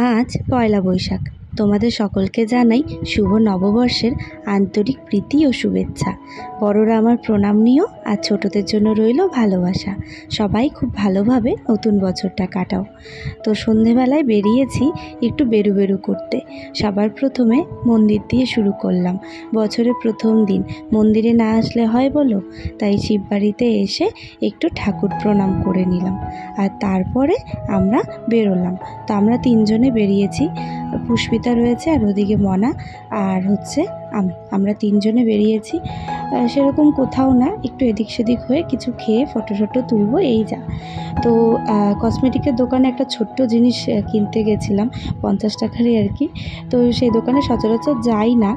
আজ পয়লা বৈশাখ। তোমাদের সকলকে জানাই শুভ নববর্ষের আন্তরিক প্রীতি ও শুভেচ্ছা। বড়রা আমার প্রণাম নিও, আর ছোটদের জন্য রইল ভালোবাসা। সবাই খুব ভালোভাবে নতুন বছরটা কাটাও। তো সন্ধেবেলায় বেরিয়েছি একটু বেরু করতে। সবার প্রথমে মন্দির দিয়ে শুরু করলাম। বছরের প্রথম দিন মন্দিরে না আসলে হয় বলো? তাই শিববাড়িতে এসে একটু ঠাকুর প্রণাম করে নিলাম, আর তারপরে আমরা বেরোলাম। তো আমরা তিনজনে বেরিয়েছি, পুষ্পিতা রয়েছে, আর ওদিকে মনা, আর আমরা তিনজনে বেরিয়েছি। সেরকম কোথাও না, একটু এদিক সেদিক হয়ে কিছু খেয়ে ফটো তুলবো, এই যা। তো কসমেটিকের দোকানে একটা ছোট্ট জিনিস কিনতে গেছিলাম, 50 টাকারই আর কি। তো সেই দোকানে সচরাচর যাই না,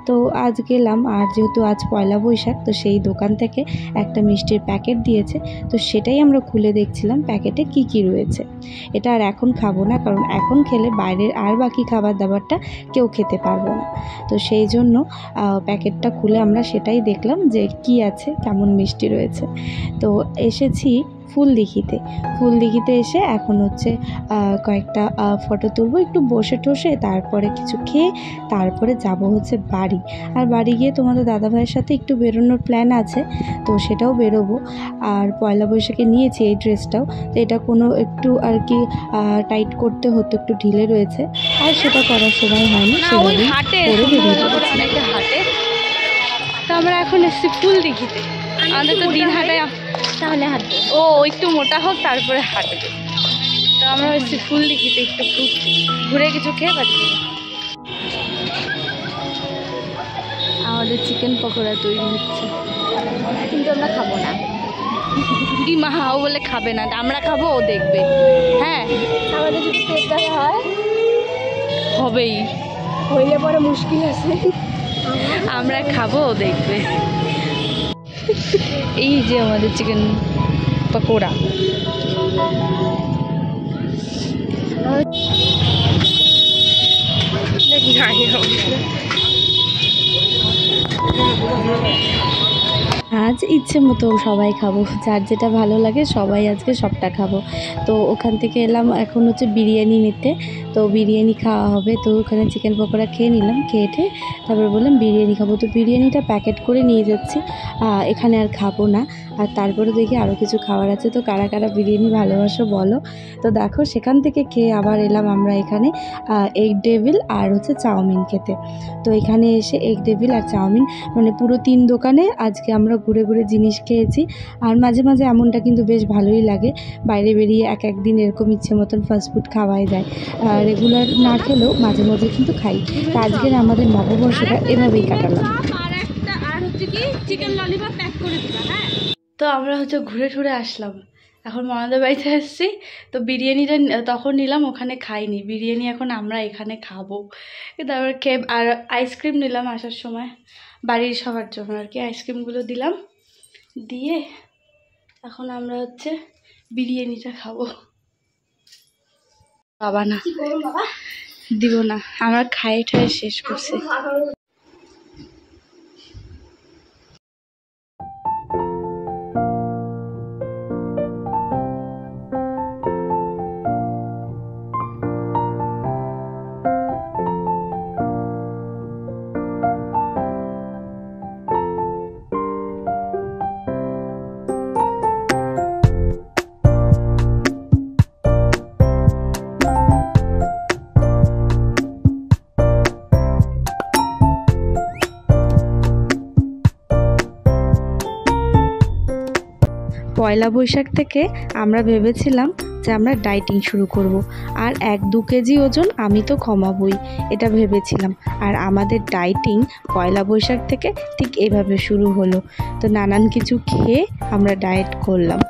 তো আজ গেলাম। আর যেহেতু আজ পয়লা বৈশাখ, তো সেই দোকান থেকে একটা মিষ্টির প্যাকেট দিয়েছে, তো সেটাই আমরা খুলে দেখছিলাম প্যাকেটে কি কি রয়েছে। এটা আর এখন খাবো না, কারণ এখন খেলে বাইরের আর বাকি খাবার দাবারটা কেউ খেতে পারবো না। তো সেই জন্য প্যাকেটটা খুলে আমরা সেটাই দেখলাম যে কি আছে, কেমন মিষ্টি রয়েছে। তো এসেছি ফুলদিঘিতে এসে এখন কয়েকটা ফটো তুলবো, একটু বসে টসে, তারপরে কিছু খেয়ে তারপরে যাব বাড়ি। আর বাড়ি গিয়ে তোমাদের দাদাভাইয়ের সাথে একটু বেরোনোর প্ল্যান আছে, তো সেটাও বেরোবো। আর পয়লা বৈশাখে নিয়েছি এই ড্রেসটাও, তো এটা কোনো একটু আর কি টাইট করতে হতো, একটু ঢিলে রয়েছে, আর সেটা করার সময় হয়নি, সেভাবেই পরে বেরিয়ে হাটে। তো আমরা এখন এসেছি ফুলদিঘিতে। আমাদের তো দিন হাঁটায়, তাহলে হাঁটবে ও একটু মোটা হোক তারপরে হাঁটবে। তো আমরা এসেছি ফুলদিঘিতে একটু ঘুরে কিছু খেয়ে পাচ্ছি। আমাদের চিকেন পকোড়া তৈরি হচ্ছে, কিন্তু আমরা খাবো না। ডিমা হাও বলে খাবে না, আমরা খাবো, ও দেখবে। হ্যাঁ, আমাদের যদি পেটটা হয় হবেই, হইলে পরে মুশকিল আছে। আমরা খাবো, ও দেখবে। এই যে আমাদের চিকেন পকোড়া। আজ ইচ্ছে মতো সবাই খাবো, যার যেটা ভালো লাগে সবাই আজকে সবটা খাবো। তো ওখান থেকে এলাম এখন বিরিয়ানি নিতে, তো বিরিয়ানি খাওয়া হবে। তো ওখানে চিকেন পকোড়া খেয়ে নিলাম, খেয়ে তারপরে বললাম বিরিয়ানি খাবো। তো বিরিয়ানিটা প্যাকেট করে নিয়ে যাচ্ছি, এখানে আর খাবো না। আর তারপরে দেখি আরও কিছু খাবার আছে, তো কারা কারা বিরিয়ানি ভালোবাসো বলো। তো দেখো, সেখান থেকে খেয়ে আবার এলাম আমরা এখানে এগ ডেভিল আর চাউমিন খেতে। তো এখানে এসে এগ ডেভিল আর চাউমিন মানে পুরো 3 দোকানে আজকে আমরা ঘুরে ঘুরে জিনিস খেয়েছি। আর মাঝে মাঝে এমনটা কিন্তু বেশ ভালোই লাগে, বাইরে বেরিয়ে একদিন এরকম ইচ্ছে মতন ফাস্টফুড খাওয়াই যায়। রেগুলার না খেলেও মাঝে মাঝে কিন্তু খাই। তো আজকের আমাদের নববর্ষটা এভাবেই কাটালাম। তো আমরা ঘুরে টুরে আসলাম, এখন মনাদের বাড়িতে আসছি। তো বিরিয়ানিটা তখন নিলাম, ওখানে খাইনি বিরিয়ানি, এখন আমরা এখানে খাবো। তারপর খেয়ে আর আইসক্রিম নিলাম আসার সময়, বাড়ির সবার জন্য আর কি। আইসক্রিমগুলো দিলাম, দিয়ে এখন আমরা বিরিয়ানিটা খাবো। বাবা না, দিব না, আমরা খাই ঠাই শেষ করছি। পয়লা বৈশাখ থেকে আমরা ভেবেছিলাম যে আমরা ডায়েটিং শুরু করব, আর 1-2 কেজি ওজন আমি তো কমাবই, এটা ভেবেছিলাম। আর আমাদের ডায়েটিং পয়লা বৈশাখ থেকে ঠিক এভাবে শুরু হলো। তো নানান কিছু খেয়ে আমরা ডায়েট করলাম।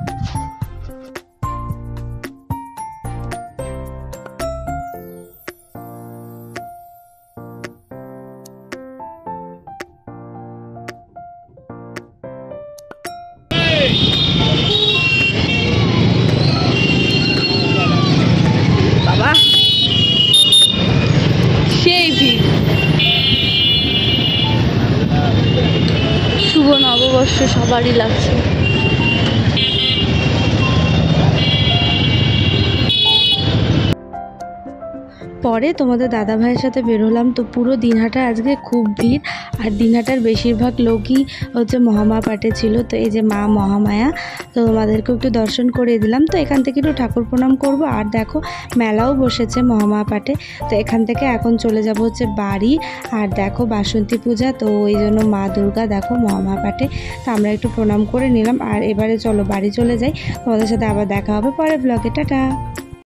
বাবা সেই ভিড়। শুভ নববর্ষ সবারই লাগছে। পরে তোমাদের দাদা ভাইয়ের সাথে বেরোলাম। তো পুরো দিনহাটা আজকে খুব ভিড়, আর দিনহাটার বেশিরভাগ লোকই হচ্ছে মহামায়া পাঠে ছিল। তো এই যে মা মহামায়া, তো তোমাদেরকেও একটু দর্শন করিয়ে দিলাম। তো এখান থেকে একটু ঠাকুর প্রণাম করব, আর দেখো মেলাও বসেছে মহামায়া পাঠে। তো এখান থেকে এখন চলে যাব হচ্ছে বাড়ি। আর দেখো বাসন্তী পূজা, তো ওই জন্য মা দুর্গা দেখো মহামায়া পাঠে। তো আমরা একটু প্রণাম করে নিলাম, আর এবারে চলো বাড়ি চলে যাই। তোমাদের সাথে আবার দেখা হবে পরের ব্লগে। টাটা।